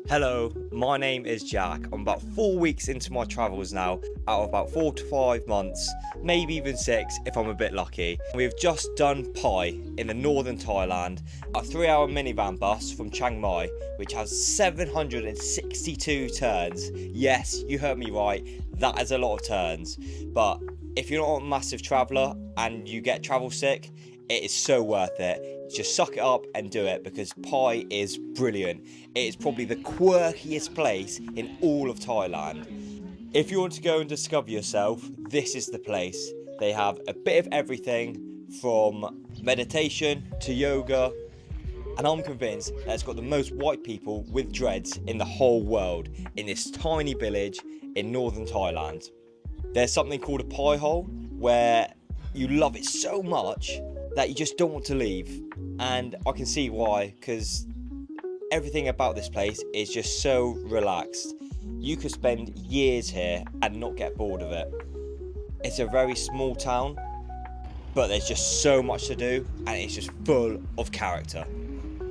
Hello, my name is Jack. I'm about 4 weeks into my travels now, out of about 4 to 5 months, maybe even 6 if I'm a bit lucky. We've just done Pai in the northern Thailand, a 3-hour minivan bus from Chiang Mai, which has 762 turns. Yes, you heard me right, that is a lot of turns. But if you're not a massive traveller and you get travel sick, it is so worth it. Just suck it up and do it, because Pai is brilliant. It is probably the quirkiest place in all of Thailand. If you want to go and discover yourself, this is the place. They have a bit of everything from meditation to yoga, and I'm convinced that it's got the most white people with dreads in the whole world in this tiny village in northern Thailand. There's something called a pie hole where you love it so much that you just don't want to leave, and I can see why, because everything about this place is just so relaxed. You could spend years here and not get bored of it. It's a very small town, but there's just so much to do, and it's just full of character.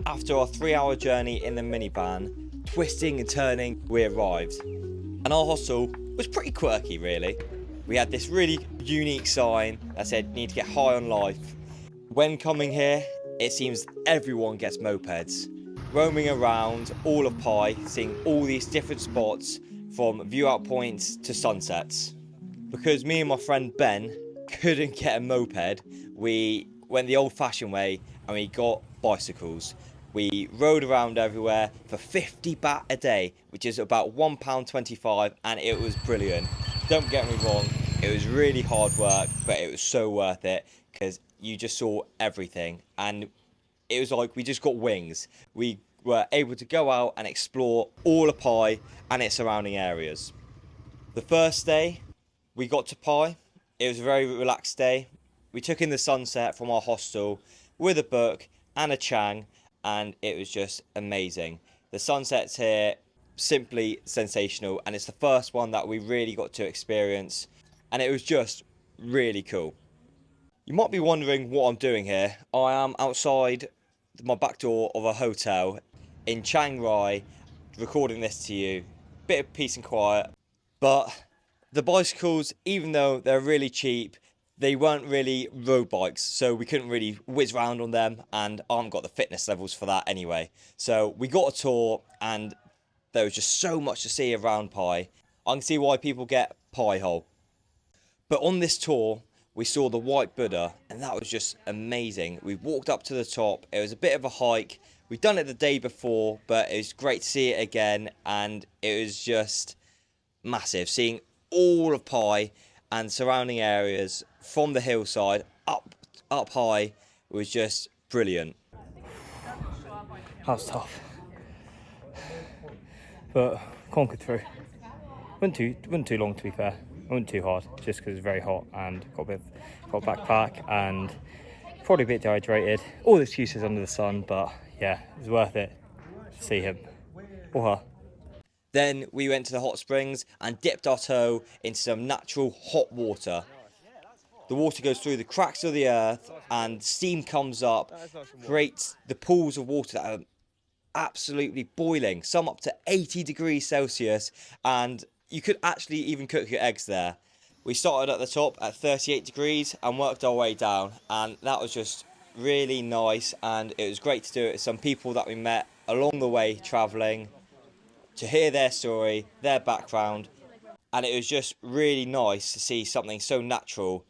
After our 3-hour journey in the minivan, twisting and turning, we arrived, and our hostel was pretty quirky really. We had this really unique sign that said need to get high on life. When coming here, it seems everyone gets mopeds. Roaming around all of Pai, seeing all these different spots from view out points to sunsets. Because me and my friend Ben couldn't get a moped, we went the old fashioned way and we got bicycles. We rode around everywhere for 50 baht a day, which is about £1.25, and it was brilliant. Don't get me wrong, it was really hard work, but it was so worth it, because you just saw everything, and it was like we just got wings. We were able to go out and explore all of Pai and its surrounding areas. The first day we got to Pai, it was a very relaxed day. We took in the sunset from our hostel with a book and a chang, and it was just amazing. The sunsets here, simply sensational, and it's the first one that we really got to experience, and it was just really cool. You might be wondering what I'm doing here. I am outside my back door of a hotel in Chiang Rai, recording this to you. Bit of peace and quiet. But the bicycles, even though they're really cheap, they weren't really road bikes, so we couldn't really whiz around on them, and I haven't got the fitness levels for that anyway. So we got a tour, and there was just so much to see around Pai. I can see why people get Pai hole. But on this tour, we saw the white Buddha, and that was just amazing. We walked up to the top. It was a bit of a hike. We'd done it the day before, but it was great to see it again, and it was just massive. Seeing all of Pai and surrounding areas from the hillside up high was just brilliant. That was tough, but conquered through. Wasn't too long, to be fair. It wasn't too hard, just because it was very hot and got a backpack and probably a bit dehydrated. All the excuses under the sun, but yeah, it was worth it to see him or her. Then we went to the hot springs and dipped our toe into some natural hot water. The water goes through the cracks of the earth and steam comes up, creates the pools of water that are absolutely boiling, some up to 80 degrees Celsius, and you could actually even cook your eggs there. We started at the top at 38 degrees and worked our way down, and that was just really nice, and it was great to do it with some people that we met along the way travelling, to hear their story, their background, and it was just really nice to see something so natural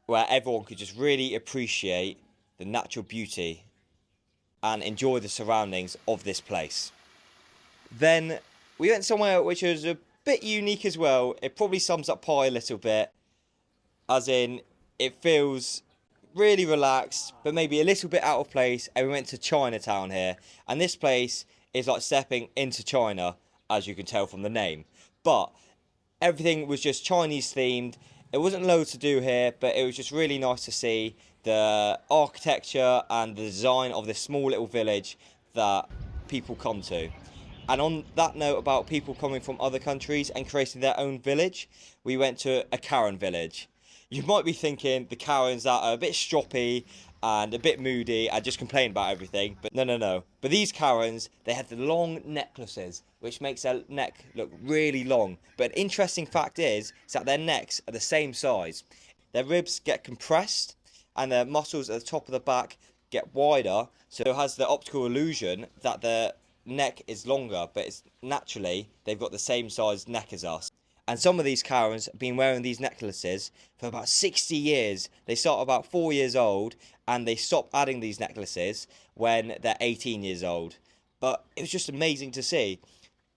where everyone could just really appreciate the natural beauty and enjoy the surroundings of this place. Then we went somewhere which was a bit unique as well. It probably sums up Pai a little bit, as in it feels really relaxed but maybe a little bit out of place, and we went to Chinatown here, and this place is like stepping into China, as you can tell from the name, but everything was just Chinese themed. It wasn't loads to do here, but it was just really nice to see the architecture and the design of this small little village that people come to. And on that note about people coming from other countries and creating their own village, we went to a Karen village. You might be thinking the Karens that are a bit stroppy and a bit moody and just complain about everything, but no. But these Karens, they had the long necklaces, which makes their neck look really long. But an interesting fact is that their necks are the same size. Their ribs get compressed and their muscles at the top of the back get wider, so it has the optical illusion that their neck is longer, but it's naturally they've got the same size neck as us. And some of these Karens have been wearing these necklaces for about 60 years. They start about 4 years old and they stop adding these necklaces when they're 18 years old. But it was just amazing to see.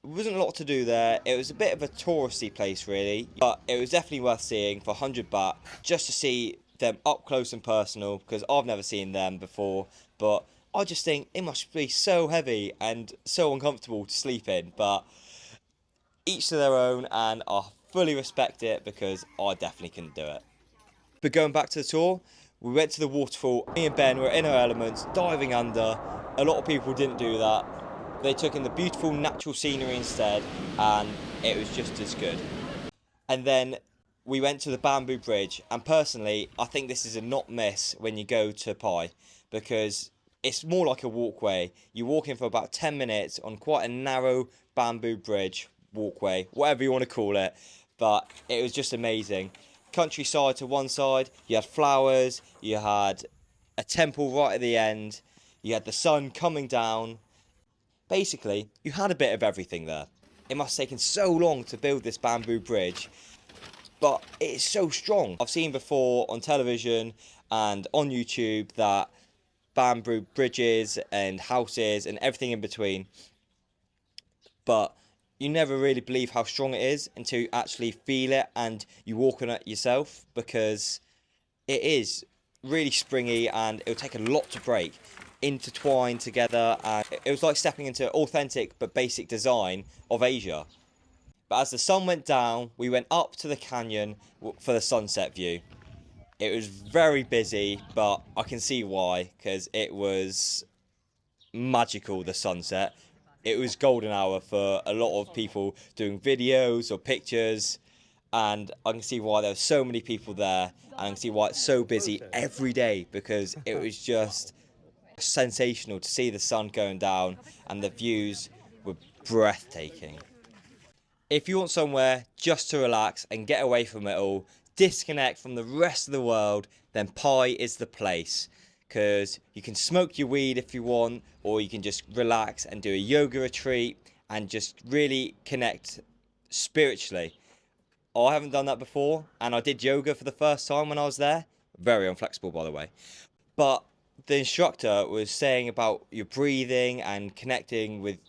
There wasn't a lot to do there. It was a bit of a touristy place, really, but it was definitely worth seeing for 100 baht just to see them up close and personal, because I've never seen them before. But I just think it must be so heavy and so uncomfortable to sleep in. But each to their own, and I fully respect it because I definitely couldn't do it. But going back to the tour, we went to the waterfall. Me and Ben were in our elements, diving under. A lot of people didn't do that. They took in the beautiful natural scenery instead, and it was just as good. And then we went to the bamboo bridge, and personally, I think this is a not miss when you go to Pai, because it's more like a walkway. You walk in for about 10 minutes on quite a narrow bamboo bridge, walkway, whatever you want to call it, but it was just amazing. Countryside to one side, you had flowers, you had a temple right at the end, you had the sun coming down. Basically, you had a bit of everything there. It must have taken so long to build this bamboo bridge, but it's so strong. I've seen before on television and on YouTube that bamboo bridges and houses and everything in between, but you never really believe how strong it is until you actually feel it and you walk on it yourself, because it is really springy and it'll take a lot to break, intertwined together, and it was like stepping into authentic but basic design of Asia. But as the sun went down, we went up to the canyon for the sunset view. It was very busy, but I can see why, because it was magical, the sunset. It was golden hour for a lot of people doing videos or pictures, and I can see why there were so many people there, and I can see why it's so busy every day, because it was just sensational to see the sun going down and the views were breathtaking. If you want somewhere just to relax and get away from it all, disconnect from the rest of the world, then Pai is the place. Because you can smoke your weed if you want, or you can just relax and do a yoga retreat and just really connect spiritually. I haven't done that before, and I did yoga for the first time when I was there. Very unflexible, by the way. But the instructor was saying about your breathing and connecting with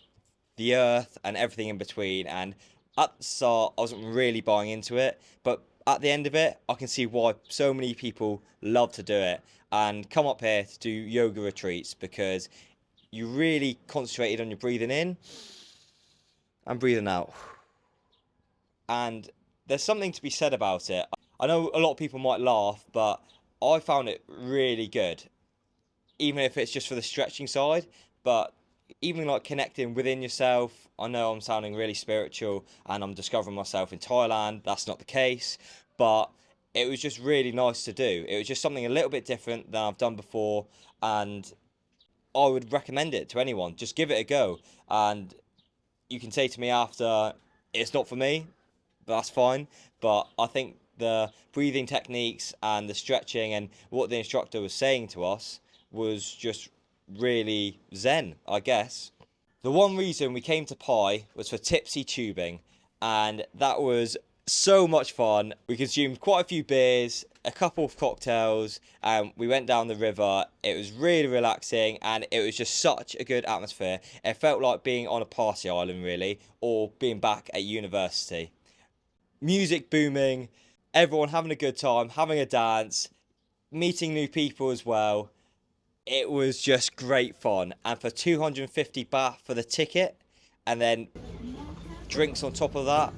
the earth and everything in between, and at the start I wasn't really buying into it, but at the end of it I can see why so many people love to do it and come up here to do yoga retreats, because you really concentrated on your breathing in and breathing out, and there's something to be said about it. I know a lot of people might laugh, but I found it really good, even if it's just for the stretching side. But even like connecting within yourself, I know I'm sounding really spiritual and I'm discovering myself in Thailand. That's not the case, but it was just really nice to do. It was just something a little bit different than I've done before, and I would recommend it to anyone. Just give it a go, and you can say to me after, it's not for me, but that's fine. But I think the breathing techniques and the stretching and what the instructor was saying to us was just really zen, I guess. The one reason we came to Pai was for tipsy tubing, and that was so much fun. We consumed quite a few beers, a couple of cocktails, and we went down the river. It was really relaxing, and it was just such a good atmosphere. It felt like being on a party island, really, or being back at university. Music booming, everyone having a good time, having a dance, meeting new people as well. It was just great fun, and for 250 baht for the ticket and then drinks on top of that,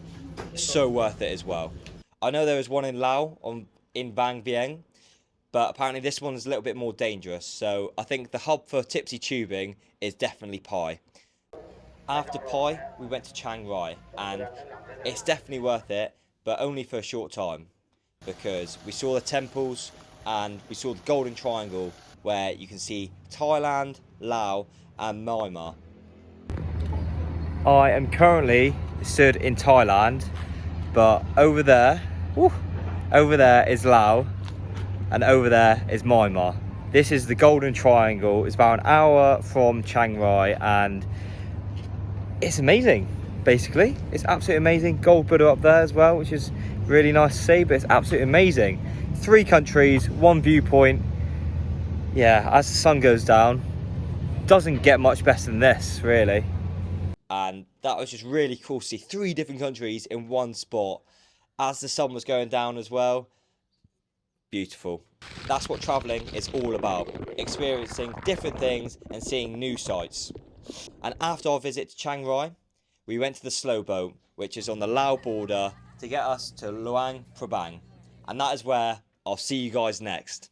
so worth it as well. I know there was one in Laos in Bang Vieng, but apparently this one is a little bit more dangerous, so I think the hub for tipsy tubing is definitely Pai. After Pai, we went to Chiang Rai, and it's definitely worth it, but only for a short time, because we saw the temples and we saw the Golden Triangle, where you can see Thailand, Laos, and Myanmar. I am currently stood in Thailand, but over there, over there is Laos, and over there is Myanmar. This is the Golden Triangle. It's about an hour from Chiang Rai, and it's amazing. Basically, it's absolutely amazing. Gold Buddha up there as well, which is really nice to see, but it's absolutely amazing. 3 countries, 1 viewpoint. Yeah, as the sun goes down, doesn't get much better than this, really. And that was just really cool to see 3 different countries in one spot as the sun was going down as well. Beautiful. That's what travelling is all about, experiencing different things and seeing new sights. And after our visit to Chiang Rai, we went to the slow boat, which is on the Lao border, to get us to Luang Prabang. And that is where I'll see you guys next.